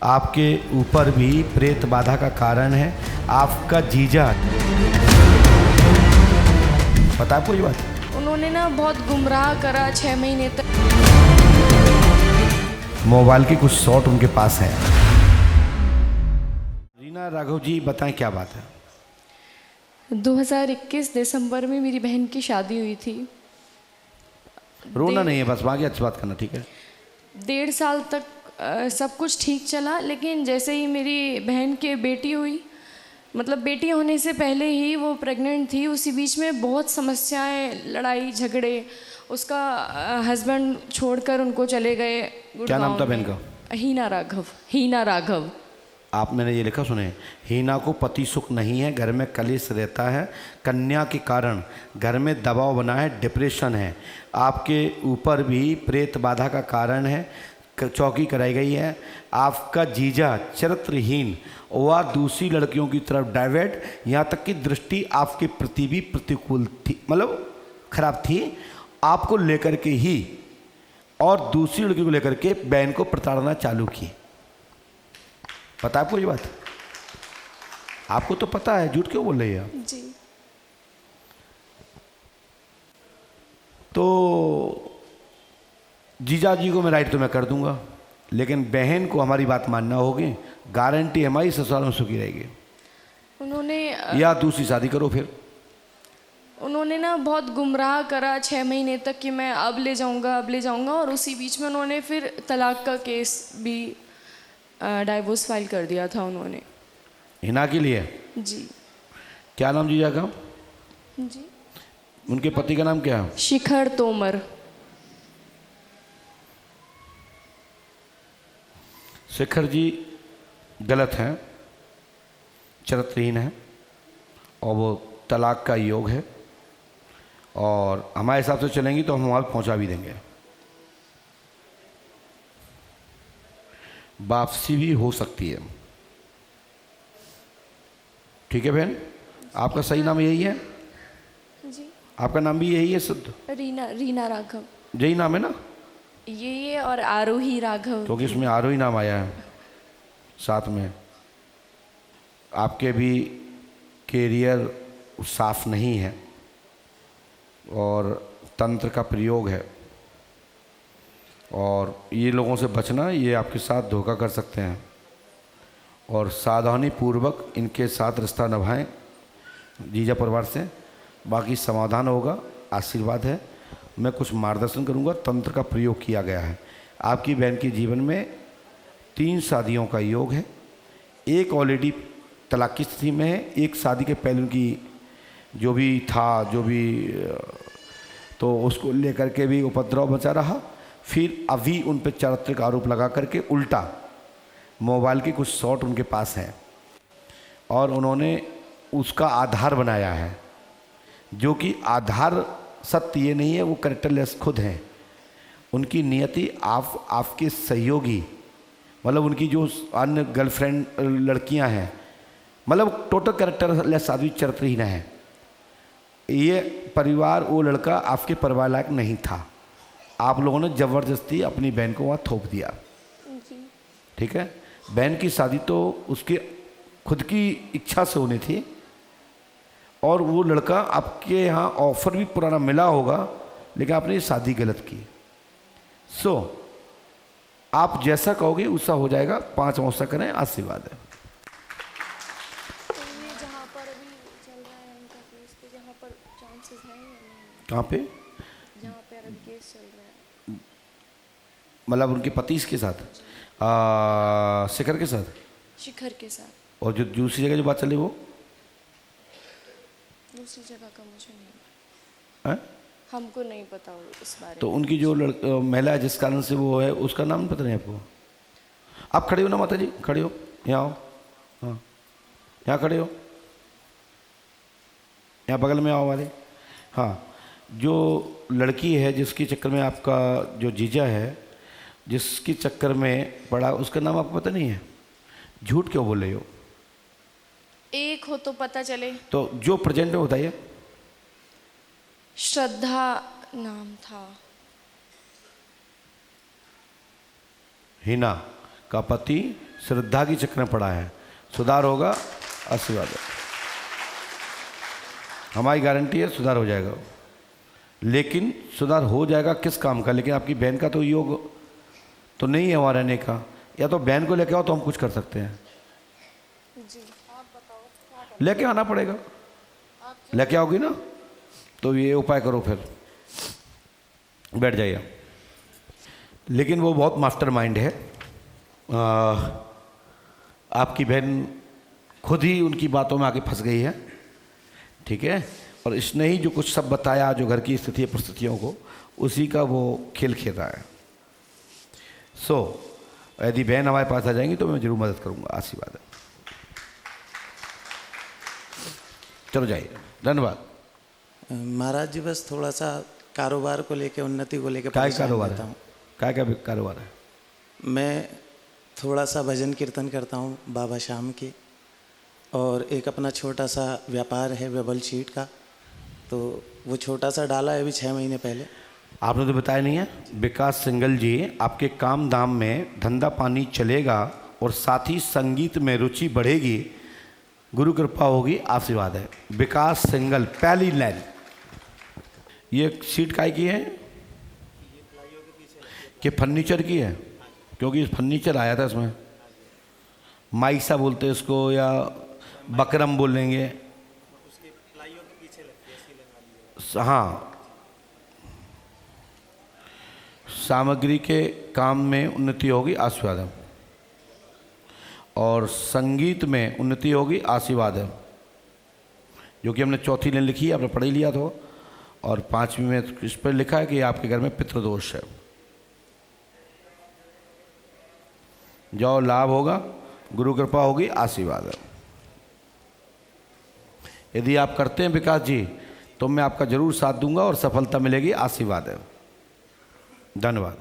आपके ऊपर भी प्रेत बाधा का कारण है। आपका जीजा, पता आपको ये बात? उन्होंने ना बहुत गुमराह करा 6 महीने तक। मोबाइल के कुछ शॉट उनके पास है। रीना राघव जी बताएं क्या बात है? 2021 दिसंबर में मेरी बहन की शादी हुई थी। रोना नहीं है, बस आगे अच्छी बात करना, ठीक है? 1.5 साल तक सब कुछ ठीक चला, लेकिन जैसे ही मेरी बहन की बेटी हुई, मतलब बेटी होने से पहले ही वो प्रेग्नेंट थी, उसी बीच में बहुत समस्याएं, लड़ाई झगड़े, उसका हस्बैंड छोड़कर उनको चले गए। क्या नाम था बहन का? हीना राघव। हीना राघव। आप, मैंने ये लिखा सुने, हीना को पति सुख नहीं है, घर में कलेश रहता है, कन्या के कारण घर में दबाव बना है, डिप्रेशन है, आपके ऊपर भी प्रेत बाधा का कारण है, चौकी कराई गई है, आपका जीजा चरित्रहीन व दूसरी लड़कियों की तरफ डाइवर्ट, यहाँ तक कि दृष्टि आपके प्रति भी प्रतिकूल थी, मतलब खराब थी आपको लेकर के ही, और दूसरी लड़की को लेकर के बहन को प्रताड़ना चालू की। पता आपको ये बात? आपको तो पता है, झूठ क्यों बोल रही है आप? जी। तो जीजा जी को मैं राइट तो मैं कर दूंगा, लेकिन बहन को हमारी बात मानना होगी। गारंटी हमारी ससुराल में सुखी रहेगी। उन्होंने या दूसरी शादी करो फिर। उन्होंने ना बहुत गुमराह करा 6 महीने तक कि मैं अब ले जाऊंगा, अब ले जाऊंगा, और उसी बीच में उन्होंने फिर तलाक का केस भी, डाइवोर्स फाइल कर दिया था उन्होंने। हिना के लिए? जी। क्या नाम जीजा का? जी। उनके पति का नाम क्या है? शिखर तोमर। शेखर जी गलत हैं, चरित्रहीन है, और वो तलाक का योग है, और हमारे हिसाब से चलेंगी तो हम वहाँ पहुँचा भी देंगे। वापसी भी हो सकती है। ठीक है बहन, आपका सही नाम यही है? जी। आपका नाम भी यही है शुद्ध? रीना राघव। यही नाम है ना? ये और आरोही राघव। क्योंकि इसमें आरोही नाम आया है साथ में। आपके भी कैरियर साफ नहीं है, और तंत्र का प्रयोग है, और ये लोगों से बचना, ये आपके साथ धोखा कर सकते हैं, और सावधानी पूर्वक इनके साथ रिश्ता निभाएं जीजा परिवार से। बाकी समाधान होगा, आशीर्वाद है। मैं कुछ मार्गदर्शन करूंगा। तंत्र का प्रयोग किया गया है। आपकी बहन के जीवन में 3 शादियों का योग है। एक ऑलरेडी तलाक की स्थिति में है, एक शादी के पहले उनकी जो भी था, जो भी तो उसको लेकर के भी उपद्रव बचा रहा। फिर अभी उन पर चारित्रिक आरोप लगा करके उल्टा मोबाइल के कुछ शॉट उनके पास हैं, और उन्होंने उसका आधार बनाया है, जो कि आधार सत्य ये नहीं है, वो कैरेक्टरलेस खुद हैं। उनकी नियति आपके सहयोगी, मतलब उनकी जो अन्य गर्लफ्रेंड लड़कियां हैं, मतलब टोटल कैरेक्टरलेस आदमी, चरित्रहीन है। ये परिवार, वो लड़का आपके परिवार लायक नहीं था। आप लोगों ने ज़बरदस्ती अपनी बहन को वहाँ थोप दिया। ठीक है? बहन की शादी तो उसके खुद की इच्छा से होनी थी, और वो लड़का आपके यहाँ ऑफर भी पुराना मिला होगा, लेकिन आपने शादी गलत की। आप जैसा कहोगे वैसा हो जाएगा। 5 मौसा करें, आशीर्वाद है। जहाँ पर अभी चल रहा है उनका केस, पे जहाँ पर चांसेस हैं या नहीं? कहाँ पे? जहाँ पे अभी केस चल रहा है, मतलब उनके पति के साथ, शिखर के साथ? शिखर के साथ। और जो दूसरी जगह जो बात चली वो दूसरी जगह का मुझे नहीं, है? हमको नहीं पता इस बारे तो में। उनकी जो महिला है जिस कारण से वो है, उसका नाम पता नहीं आपको? आप खड़े हो ना माता जी, खड़े हो, यहाँ आओ। हाँ, यहाँ खड़े हो, यहाँ बगल में आओ हमारे। हाँ, जो लड़की है जिसके चक्कर में आपका जो जीजा है, जिसके चक्कर में पड़ा, उसका नाम आपको पता नहीं है? झूठ क्यों बोल रहे हो? एक हो तो पता चले। तो जो प्रेजेंट में बताइए। श्रद्धा नाम था। हिना का पति श्रद्धा की चक्र में पड़ा है, सुधार होगा, आशीर्वाद है। हमारी गारंटी है सुधार हो जाएगा। लेकिन सुधार हो जाएगा किस काम का? लेकिन आपकी बहन का तो योग तो नहीं है वहाँ रहने का, या तो बहन को लेके आओ तो हम कुछ कर सकते हैं। जी आप बताओ क्या लेके आना पड़ेगा, लेके आओगी ना तो ये उपाय करो, फिर बैठ जाइए। लेकिन वो बहुत मास्टर माइंड है। आपकी बहन खुद ही उनकी बातों में आके फंस गई है, ठीक है, और इसने ही जो कुछ सब बताया, जो घर की स्थिति परिस्थितियों को, उसी का वो खेल खेल रहा है। यदि बहन हमारे पास आ जाएंगी तो मैं जरूर मदद करूंगा, आशीर्वाद है। चलो जाइए, धन्यवाद। महाराज जी बस थोड़ा सा कारोबार को लेके, उन्नति को लेके क्या परेशान कारोबार रहता है? हूँ। क्या कारोबार है? मैं थोड़ा सा भजन कीर्तन करता हूँ बाबा श्याम की, और एक अपना छोटा सा व्यापार है वेबल शीट का, तो वो छोटा सा डाला है अभी 6 महीने पहले। आपने तो बताया नहीं है। विकास सिंगल जी, आपके काम दाम में धंधा पानी चलेगा और साथ ही संगीत में रुचि बढ़ेगी, गुरु कृपा होगी, आशीर्वाद है। विकास सिंगल, पहली लाइन। ये सीट काय की है कि फर्नीचर की है? क्योंकि फर्नीचर आया था इसमें, माइसा बोलते हैं इसको या बकरम बोलेंगे। हाँ, सामग्री के काम में उन्नति होगी, आशीर्वाद है। और संगीत में उन्नति होगी, आशीर्वाद है। जो कि हमने चौथी लाइन लिखी है, आपने पढ़ ही लिया तो। और 5वीं में इस पर लिखा है कि आपके घर में पितृदोष है। जो लाभ होगा, गुरु कृपा होगी, आशीर्वाद है। यदि आप करते हैं विकास जी तो मैं आपका जरूर साथ दूंगा और सफलता मिलेगी, आशीर्वाद है। धन्यवाद।